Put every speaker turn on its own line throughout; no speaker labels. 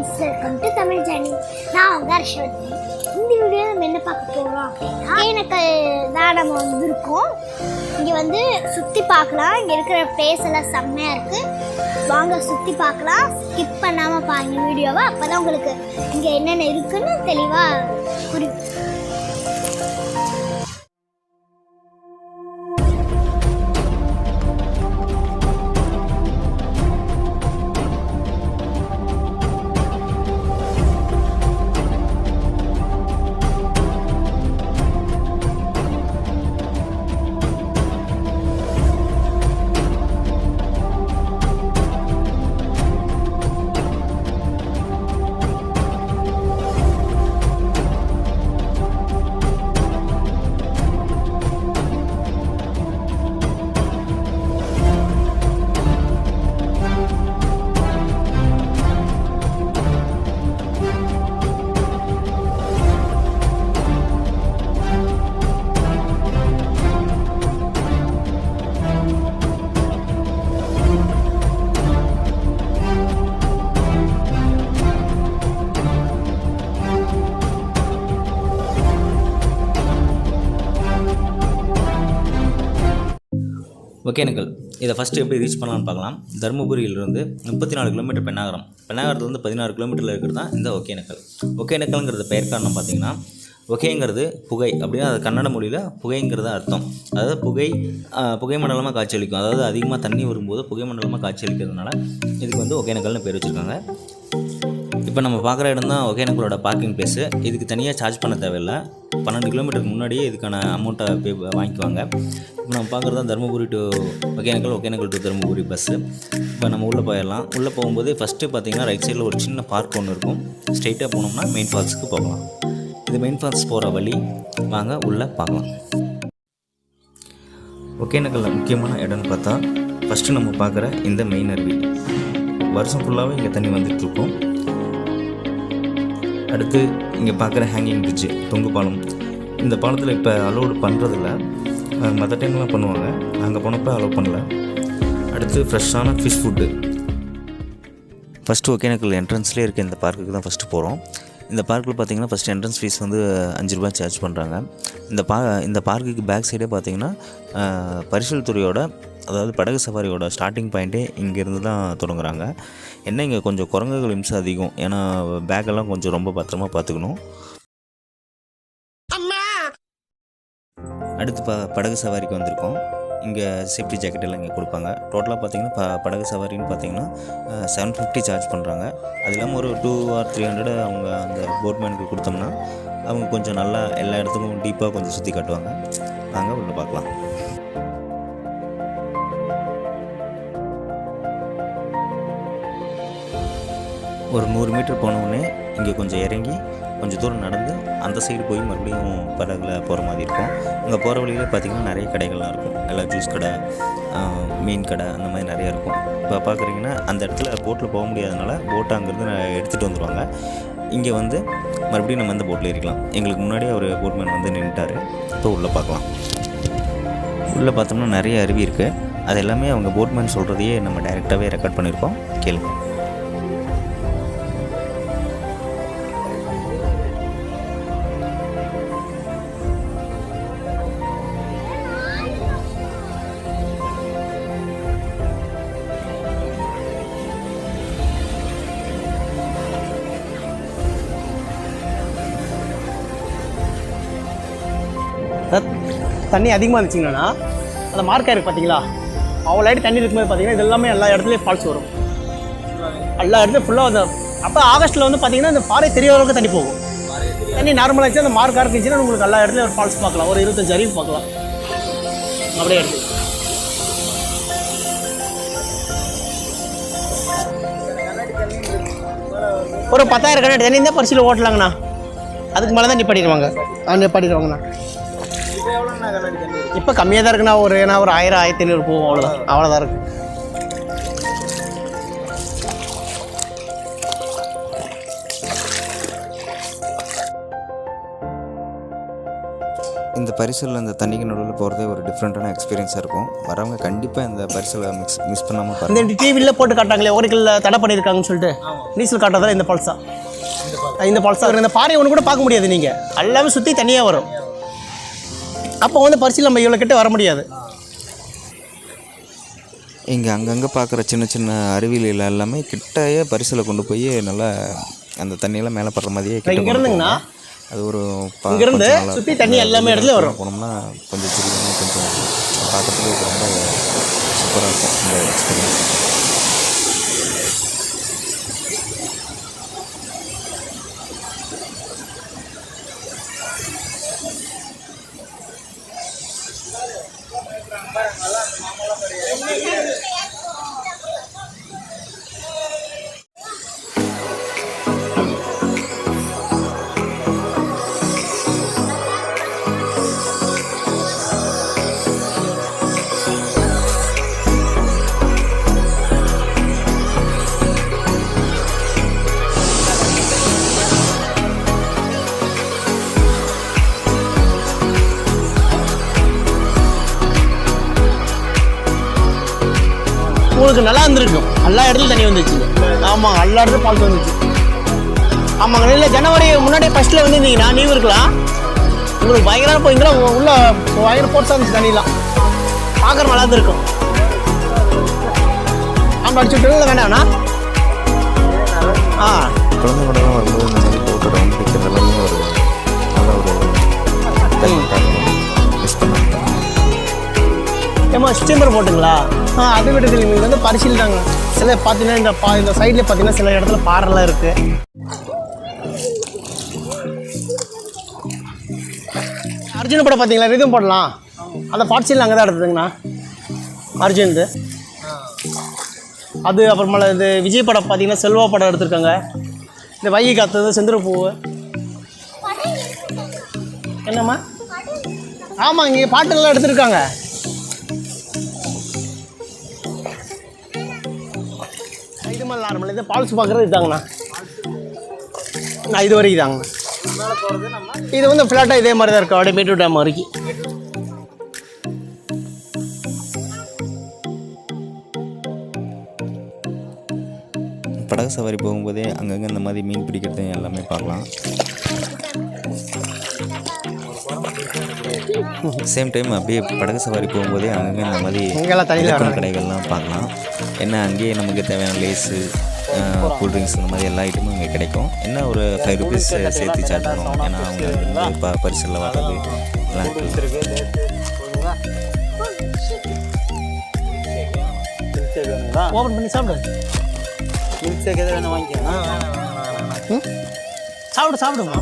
Friends, welcome to Tamil journey. நான் உங்கள் ஹர்ஷவர்த்தி. இந்த வீடியோ நம்ம என்ன பார்க்க போகிறோம் அப்படின்னா, ஒகேனக்கல் தான் நம்ம வந்திருக்கோம். இங்கே வந்து சுற்றி பார்க்கலாம். இங்கே இருக்கிற பிளேஸ் எல்லாம் செம்மையாக இருக்குது. வாங்க சுற்றி பார்க்கலாம். ஸ்கிப் பண்ணாமல் பாருங்கள் வீடியோவை. அப்போ தான் உங்களுக்கு இங்கே என்னென்ன இருக்குன்னு தெளிவாக புரியும்.
ஒகேனக்கல் இதை ஃபஸ்ட்டு எப்படி ரீச் பண்ணலான்னு பார்க்கலாம். தருமபுரியிலிருந்து 34 கிலோமீட்டர் பெண்ணாகரம், பெண்ணாகரத்துலேருந்து 16 கிலோமீட்டரில் இருக்கிறது தான் இந்த ஒகேனக்கல். ஒகேனக்கல்ங்கிறது பெயர் காரணம் பார்த்திங்கன்னா, ஒகேங்கிறது புகை அப்படின்னா அது கன்னட மொழியில் புகைங்கிறது அர்த்தம். அதாவது புகை மண்டலமாக காட்சியளிக்கும். அதாவது அதிகமாக தண்ணி வரும்போது புகை மண்டலமாக காட்சியளிக்கிறதுனால இதுக்கு வந்து ஒகேனக்கல்னு பேர் வச்சுருக்காங்க. இப்போ நம்ம பார்க்குற இடம் தான் ஒகேனக்கலோட பார்க்கிங் பிளேஸு. இதுக்கு தனியாக சார்ஜ் பண்ண தேவையில்லை. 12 கிலோமீட்டருக்கு முன்னாடியே இதுக்கான அமௌண்ட்டை வாங்கிக்குவாங்க. இப்போ நம்ம பார்க்குறது தான் Dharmapuri to Hogenakkal, Hogenakkal to Dharmapuri bus. இப்போ நம்ம உள்ளே போயிடலாம். உள்ளே போகும்போது ஃபஸ்ட்டு பார்த்திங்கன்னா ரைட் சைடில் ஒரு சின்ன பார்க் ஒன்று இருக்கும். ஸ்ட்ரைட்டாக போனோம்னா மெயின் ஃபால்ஸுக்கு போகலாம். இது மெயின் ஃபால்ஸ் போகிற வழி. வாங்க உள்ளே பார்க்கலாம். ஒகேனக்கல்லில் முக்கியமான இடம்னு பார்த்தா ஃபஸ்ட்டு நம்ம பார்க்குற இந்த மெயின் அருவி. வருஷம் ஃபுல்லாகவே இங்கே தண்ணி வந்துட்டுருக்கும். அடுத்து இங்கே பார்க்குற ஹேங்கிங் பிரிட்ஜு, தொங்கு பாலம். இந்த பாலத்தில் இப்போ அலோடு பண்ணுறதில்ல, மற்ற டைம்லாம் பண்ணுவாங்க. நாங்கள் போனப்போ அலோவ் பண்ணல. அடுத்து ஃப்ரெஷ்ஷான ஃபிஷ் ஃபுட்டு. ஃபஸ்ட்டு ஒகேனக்கல் என்ட்ரன்ஸ்லேயே இருக்க இந்த பார்க்குக்கு தான் ஃபஸ்ட்டு போகிறோம். இந்த பார்க்கில் பார்த்திங்கன்னா ஃபஸ்ட்டு என்ட்ரன்ஸ் ஃபீஸ் வந்து 5 ரூபாய் சார்ஜ் பண்ணுறாங்க. இந்த பார்க்குக்கு பேக் சைடே பார்த்திங்கன்னா பரிசல் துறையோட, அதாவது படகு சவாரியோட ஸ்டார்டிங் பாயிண்ட்டே இங்கேருந்து தான் தொடங்குறாங்க. என்ன இங்கே கொஞ்சம் குரங்குகள் இம்சை அதிகம். ஏன்னா பேக்கெல்லாம் கொஞ்சம் ரொம்ப பத்திரமா பார்த்துக்கணும். அடுத்து படகு சவாரிக்கு வந்திருக்கோம். இங்கே சேஃப்டி ஜாக்கெட் எல்லாம் இங்கே கொடுப்பாங்க. டோட்டலாக பார்த்திங்கன்னா படகு சவாரின்னு பார்த்திங்கன்னா 750 சார்ஜ் பண்ணுறாங்க. அது இல்லாமல் ஒரு 200 or 300 அவங்க அந்த போட்மேனுக்கு கொடுத்தோம்னா அவங்க கொஞ்சம் நல்லா எல்லா இடத்துக்கும் டீப்பாக கொஞ்சம் சுற்றி காட்டுவாங்க. நாங்கள் உள்ள பார்க்கலாம். ஒரு 100 மீட்டர் போனவுடனே இங்கே கொஞ்சம் இறங்கி கொஞ்சம் தூரம் நடந்து அந்த சைடு போய் மறுபடியும் படகுல போகிற மாதிரி இருக்கும். இங்கே போகிற வழியில் பார்த்திங்கன்னா நிறைய கடைகள்லாம் இருக்கும். எல்லாம் ஜூஸ் கடை, மீன் கடை, அந்த மாதிரி நிறையா இருக்கும். இப்போ பார்க்குறீங்கன்னா அந்த இடத்துல போட்டில் போக முடியாதனால போட்டை அங்கேருந்து எடுத்துகிட்டு வந்துடுவாங்க. இங்கே வந்து மறுபடியும் நம்ம இந்த போட்டில் ஏறிக்கலாம். எங்களுக்கு முன்னாடியே ஒரு போட்மேன் வந்து நின்றுட்டார். இப்போ உள்ளே பார்க்கலாம். உள்ளே பார்த்தோம்னா நிறைய அருவி இருக்குது. அது எல்லாமே அவங்க போட்மேன் சொல்கிறதையே நம்ம டைரெக்டாகவே ரெக்கார்ட் பண்ணியிருக்கோம். கேளுங்க.
தண்ணி அதிகமாக இருந்துச்சிங்கன்னா அந்த மார்க்காக இருக்குது பார்த்தீங்களா, அவ்வளோ ஆகிட்டு தண்ணி இருக்கும்போது பார்த்தீங்கன்னா இது எல்லாமே எல்லா இடத்துலையும் ஃபால்ஸ் வரும். எல்லா இடத்துலையும் ஃபுல்லாக வந்து அப்போ ஆகஸ்ட்டில் வந்து பார்த்தீங்கன்னா இந்த பாறை தெரிய அளவுக்கு தண்ணி போகும். தண்ணி நார்மலாக இருந்துச்சு, அந்த மார்க்காக இருந்துச்சுன்னா உங்களுக்கு எல்லா இடத்துலையும் ஒரு ஃபால்ஸ் பார்க்கலாம். ஒரு 25 அருவி பார்க்கலாம். அப்படியே இருக்குது. ஒரு 10,000 கண்ணாடி தண்ணி இருந்தால் பரிசில் ஓட்டலாங்கண்ணா. அதுக்கு மேலே தான் நிப்பாட்டிடுவாங்கண்ணா. இப்போ கம்மியாக தான் இருக்குண்ணா. ஒரு 1000 1500 போகும். அவ்வளோதான் இருக்குது.
இந்த பரிசலில் அந்த தண்ணிக்கு நடுவில் போகிறதே ஒரு டிஃப்ரெண்ட்டான எக்ஸ்பீரியன்ஸாக இருக்கும். வரவங்க கண்டிப்பாக இந்த பரிசலை மிஸ் பண்ணாமல் பாருங்கள்.
இந்த டிவியில் போட்டு காட்டாங்களே ஓரிக்கல்ல தடை பண்ணியிருக்காங்கன்னு சொல்லிட்டு நீச்சல் காட்டுறதா இந்த ஃபால்ஸா. இந்த ஃபால்ஸா இந்த பாறை ஒன்று கூட பார்க்க முடியாது, நீங்கள் எல்லாமே சுற்றி தனியாக வரும். அப்போ வந்து பரிசில் நம்ம இவ்வளோ கிட்ட வர முடியாது.
இங்கே அங்கங்கே பார்க்குற சின்ன சின்ன அருவியில் எல்லாமே கிட்டையே பரிசலை கொண்டு போய் நல்லா அந்த தண்ணியெல்லாம் மேலே படுற மாதிரியே கிட்ட
இங்கே இருந்துங்கன்னா
அது ஒரு
இங்கேருந்து சுற்றி தண்ணி எல்லாமே இடத்துல வரும்.
போனோம்னா கொஞ்சம் சில்லுன்னு கொஞ்சம் பார்க்கறதுக்கு ரொம்ப சூப்பராக இருக்கும் இந்த எக்ஸ்பீரியன்ஸ்.
உங்களுக்கு நல்லா இருந்திருக்கும். எல்லா இடத்துலையும் தண்ணி வந்துச்சு. ஆமாம், எல்லா இடத்துலையும் ஃபால்ஸ் வந்துச்சு. ஆமாங்க, இல்லை ஜனவரி முன்னாடியே ஃபஸ்ட்டில் வந்துருந்தீங்கன்னா நீவும் இருக்கலாம். உங்களுக்கு பயங்கரமாக போய்ங்களா உள்ள பயங்கர போர்ஸாக இருந்துச்சு தண்ணிலாம். பார்க்குற நல்லா இருந்திருக்கும். ஆமாம், அடிச்சு விட்டு வேண்டாம்ண்ணா.
குழந்தை கூடலாம் வரும்போது இந்த மாதிரி போட்டு ரவுண்ட் பிடிக்கிறது எல்லாமே ஒரு நல்ல ஒரு மிஸ் பண்ணாங்க.
ஏமா ஸ்டீமர் போட்டுங்களா? அது விடுறது நீங்கள் வந்து பரிசீல் தாங்க. சில பார்த்தீங்கன்னா இந்த சைடில் பார்த்தீங்கன்னா சில இடத்துல பாறைலாம் இருக்குது. அர்ஜுன் படம் பார்த்தீங்களா? ரிதம் போடலாம். அந்த பாட்சீல் அங்கே தான் எடுத்துதுங்கண்ணா அர்ஜுன்து. அது அப்புறமேல இது விஜய் படம் பார்த்தீங்கன்னா செல்வா படம் எடுத்திருக்காங்க. இந்த வைகை காத்தது செந்தூரப்பூ. என்னம்மா? ஆமாம், இங்கே பாட்டுங்கள்லாம் எடுத்திருக்காங்க. இது மாதிரி நார்மல் இது ஃபால்ஸ் பார்க்குறது இதாங்கண்ணா. இது வரைக்கும் இதாங்கண்ணா. இது வந்து ஃப்ளாட்டாக இதே மாதிரி தான் இருக்கும், அப்படியே மேட்டூர் டேம் வரைக்கும்.
படகு சவாரி போகும்போதே அங்கங்கே இந்த மாதிரி மீன் பிடிக்கிறது எல்லாமே பார்க்கலாம். சேம் டைம் அப்படியே படகு சவாரி போகும்போதே அங்கங்கே இந்த மாதிரி எலக்ட்ரானிக் கடைகள்லாம் பார்க்கலாம். ஏன்னா அங்கேயே நமக்கு தேவையான லேஸு, கூல்ட்ரிங்க்ஸ் இந்த மாதிரி எல்லா ஐட்டமும் இங்கே கிடைக்கும். என்ன ஒரு 5 rupees சேர்த்து சார்ஜ் பண்ணுவோம். ஏன்னா அவங்க பரிசலில் வர்றது எல்லாம்
ஓப்பன் பண்ணி சாப்பிடு.
மில்க் ஷேக் எதாவது வேணும் வாங்கிக்கலாம்.
சாப்பிடுமா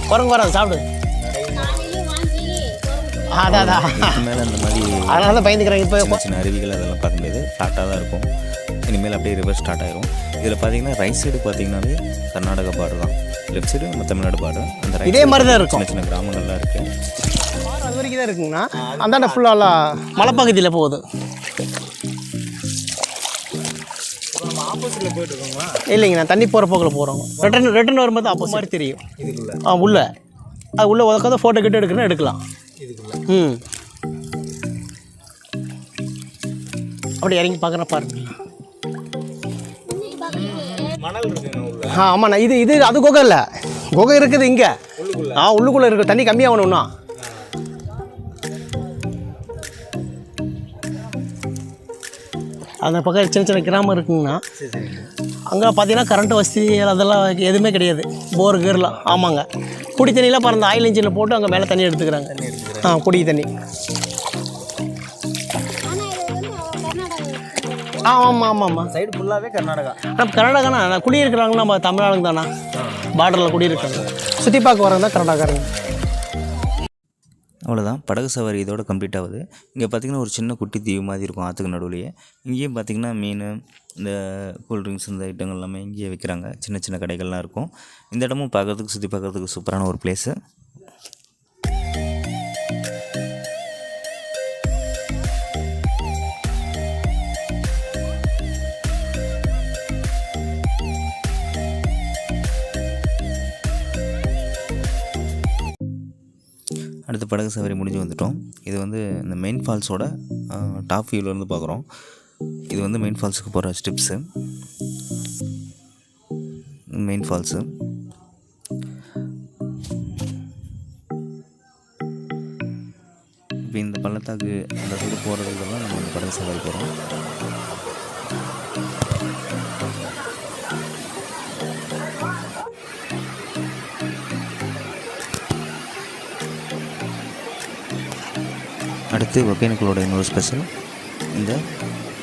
குரங்கு வராது, சாப்பிடு. அதான்
மேலே அந்த மாதிரி
அதனால தான் பயந்துக்கிறாங்க. இப்போ
சின்ன சின்ன அருவிகள் அதெல்லாம் பார்க்க முடியாது, ஃப்ளாட்டாக தான் இருக்கும். இனிமேல் அப்படியே ரிவர் ஸ்டார்ட் ஆயிரும். இதில் பார்த்தீங்கன்னா ரைட் சைடு பார்த்தீங்கன்னாவே கர்நாடகா பார்டர் தான், லெஃப்ட் சைடு நம்ம தமிழ்நாடு பார்டர். அந்த
இதே மாதிரி தான் இருக்கும்.
சின்ன சின்ன கிராமங்கள்லாம் இருக்குது.
அது வரைக்கும் தான் இருக்குங்கண்ணா. அந்தாண்ட ஃபுல்லாக மலைப்பகுதியில் போகுது.
ஆப்போசிட்டில் போயிட்டு இருக்கோங்களா?
இல்லைங்கண்ணா, தண்ணி போகிற போக்கில் போகிறோம். ரிட்டன் வரும்போது அப்போ மாதிரி தெரியும்.
இதுக்குள்ள
உள்ள அது உள்ளே உதக்காத ஃபோட்டோ கிட்ட எடுக்கணும், எடுக்கலாம்.
இதுக்குள்ள
அப்படி இறங்கி பார்க்குற பாருங்க.
மணல் இருக்குங்க உள்ள.
ஆமாண்ணா, இது அது குகை இல்லை, குகை இருக்குது இங்கே. உள்ளுக்குள்ளே இருக்குது. தண்ணி கம்மியாகணும்னா அந்த பக்கம் சின்ன சின்ன கிராமம் இருக்குங்கண்ணா. அங்கே பார்த்தீங்கன்னா கரண்ட் வசதி அதெல்லாம் எதுவுமே கிடையாது. போர் கீர்லாம். ஆமாங்க, குடி தண்ணியெலாம் பாருங்க ஆயில் இன்ஜினில் போட்டு அங்கே மேலே தண்ணி எடுத்துக்கிறாங்க. குடி தண்ணி. ஆமாம்
சைடு ஃபுல்லாகவே கர்நாடகா.
ஆனால் கர்நாடகாண்ணா நான் குடியிருக்கிறாங்கன்னா நம்ம தமிழ்நாடு தானா, பார்டரில் குடியிருக்காங்க. சுற்றி பார்க்க வரவங்க தான் கர்நாடகாரங்க.
அவ்வளோதான், படகு சவாரி இதோட கம்ப்ளீட் ஆகுது. இங்கே பார்த்திங்கன்னா ஒரு சின்ன குட்டி தீவு மாதிரி இருக்கும் ஆற்றுக்கு நடுவுலையே. இங்கேயும் பார்த்திங்கன்னா மீன், இந்த கூல்ட்ரிங்க்ஸ், இந்த ஐட்டங்கள் எல்லாமே இங்கேயே விற்கிறாங்க. சின்ன சின்ன கடைகள்லாம் இருக்கும். இந்த இடமும் பார்க்குறதுக்கு சுற்றி பார்க்குறதுக்கு சூப்பரான ஒரு பிளேஸு. அடுத்து படகு சவாரி முடிஞ்சு வந்துட்டோம். இது வந்து இந்த மெயின் ஃபால்ஸோட டாப் வியூவிலேருந்து பார்க்குறோம். இது வந்து மெயின் ஃபால்ஸுக்கு போகிற ஸ்டெப்ஸு. மெயின் ஃபால்ஸு இப்போ இந்த பள்ளத்தாக்கு அந்த சைடு போகிறதுக்கெல்லாம் நம்ம இந்த படகு சவாரி போகிறோம். அடுத்து ஒகேனக்கலோட இன்னொரு ஸ்பெஷல் இந்த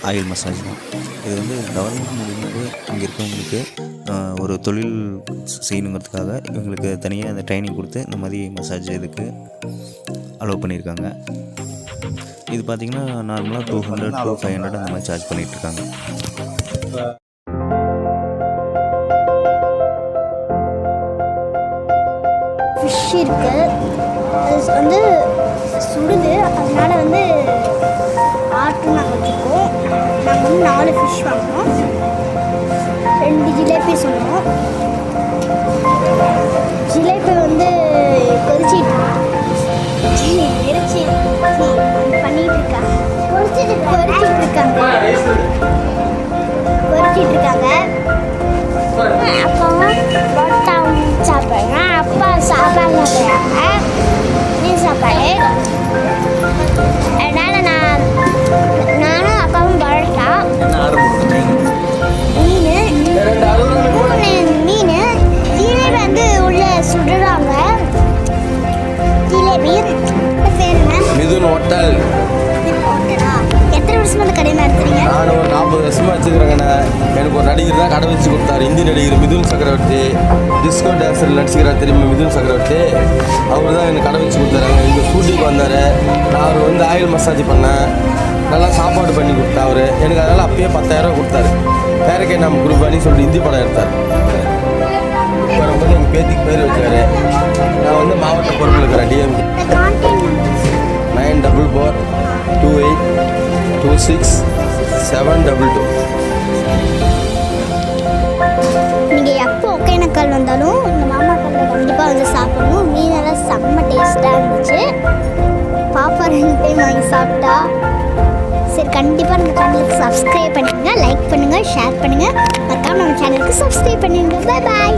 ஆயில் மசாஜ் தான். இது வந்து கவர்மெண்ட் மூலியமாகவே இங்கே இருக்கவங்களுக்கு ஒரு தொழில் செய்யணுங்கிறதுக்காக இவங்களுக்கு தனியாக அந்த ட்ரைனிங் கொடுத்து இந்த மாதிரி மசாஜ் இதுக்கு அலோவ் பண்ணியிருக்காங்க. இது பார்த்திங்கன்னா நார்மலாக 200 to 500 அந்த மாதிரி சார்ஜ் பண்ணிகிட்ருக்காங்க.
ஃபிஷ் இருக்குது, அது வந்து சுடுது, அதனால் வந்து ஆட்டும் நாங்கள் வச்சுருக்கோம். நாங்கள் வந்து 4 ஃபிஷ் வாங்கினோம், 2 ஜிலேபி சொன்னோம். ஜிலேபி வந்து கொதிச்சிட்டு பண்ணிகிட்டு இருக்காங்க, பொரிச்சிட்டு இருக்காங்க. அப்பாவும் பரோட்டாவும் சாப்பிட்றாங்க, அப்பா சாப்பாடு சாப்பிட்றாங்க, மீன் சாப்பாடு. அதனால் நானும் அப்பாவும் பரோட்டா, மீன் ஜிலேபி வந்து உள்ள சுடுறாங்க. ஜிலேபி பேர் என்ன?
மிதுன் ஹோட்டல்.
எத்தனை வருஷமா அந்த கடை நடத்துறீங்க?
நான் ஒரு 40 வருஷமாக வச்சுக்கிறேங்கண்ணே. எனக்கு ஒரு நடிகர் தான் கடை வச்சு கொடுத்தாரு, இந்தி நடிகர் மிதுன் சக்கரவர்த்தி. டிஸ்கோ டான்ஸில் நடிச்சுக்கிறார் திரும்பி மிதுன் சக்கரவர்த்தி. அவர் தான் எனக்கு கடை வச்சு கொடுத்தாரு. இங்கே ஷூட்டிங் வந்தார், நான் அவர் வந்து ஆயில் மசாஜ் பண்ணேன், நல்லா சாப்பாடு பண்ணி கொடுத்தா அவர் எனக்கு. அதனால் அப்பயே 10,000 கொடுத்தாரு. பேரக்கே நம்ம குரூப்பானி சொல்லி ஹிந்தி படம் எடுத்தார். இப்போ வரும்போது எங்கள் பேத்திக்கு பேர் வச்சாரு. நான் வந்து மாவட்ட பொறுப்பில் இருக்கிறேன், டிஎம்கே. 9428262722.
நீங்கள் எப்போ ஒகேனக்கல் வந்தாலும் இந்த மாமா கல்லில் கண்டிப்பாக வந்து சாப்பிடணும். மீனெல்லாம் செம்ம டேஸ்ட்டாக இருந்துச்சு. பாப்பா 2 டைம் வாங்கி சாப்பிட்டா. சரி, கண்டிப்பாக நம்ம சேனலுக்கு சப்ஸ்கிரைப் பண்ணுங்கள், லைக் பண்ணுங்கள், ஷேர் பண்ணுங்கள். மறக்காம நம்ம சேனலுக்கு சப்ஸ்கிரைப் பண்ணுங்கள். பாய் பாய்.